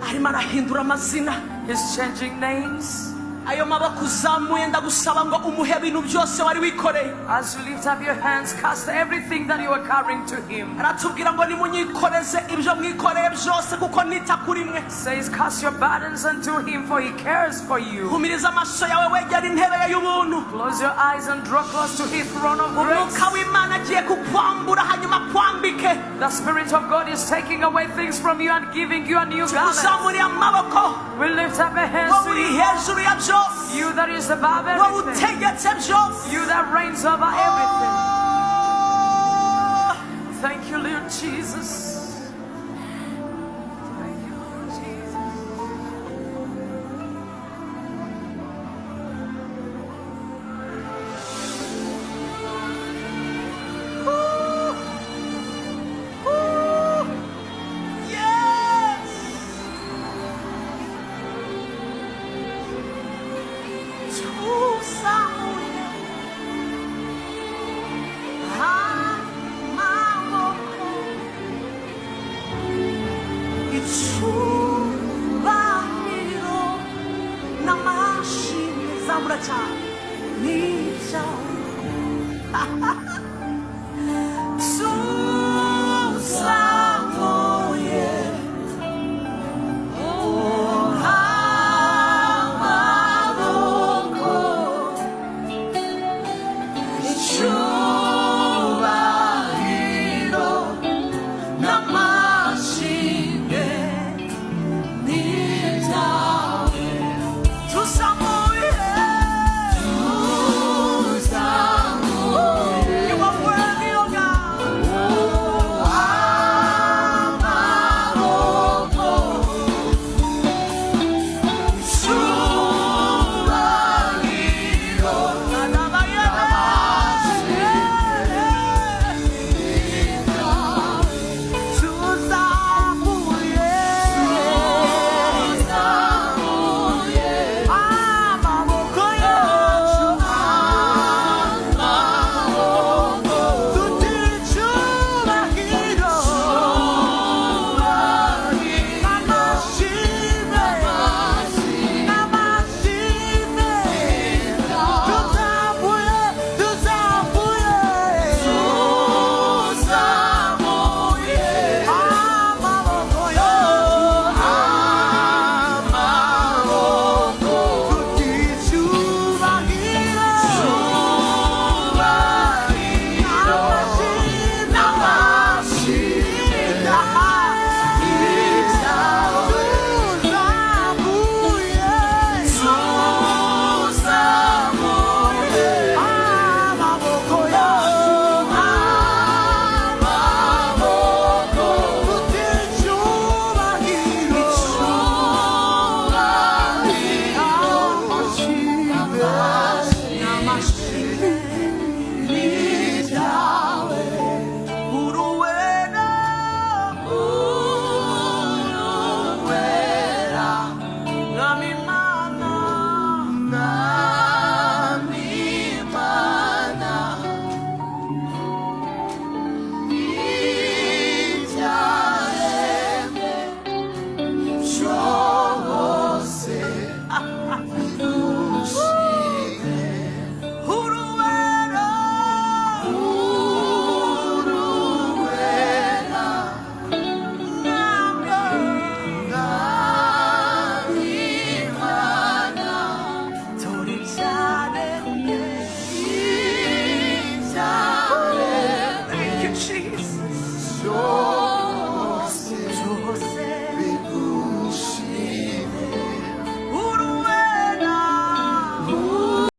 arimo arahindura amazina. He's changing names. Ayo maboko uzamuye ndagusaba ngo umuhe ibintu byose wari wikoreye. As you lift up your hands, cast everything that you are carrying to him. Aratubwira ngo nimunyikoreze ibyo mwikoreye byose kuko nita kuri mwe. Says cast your burdens unto him, for he cares for you. Humiriza amaso yawe wegera intebe ye y'ubuntu. Close your eyes and draw close to his throne of grace. Umwuka w'Imana agiye kukwambura hanyuma kwambike. The Spirit of God is taking away things from you and giving you a new garment. Uzamure amaboko. We lift up our hands Wowe to uri you. hejuru ya byose. You that is above Wowe everything. utegetse byose. You that reigns over everything. Thank you, Lord Jesus. Thank you, Lord Jesus. Yes. Tuzamuye amaboko. Icyubahiro n'amashimwe zamura cyane ni ibyawe. Tuzamuye amaboko. Icyubahiro n'amashimwe ni ibyawe. Tuzamuye. You are worthy, oh God. Amaboko. Icyubahiro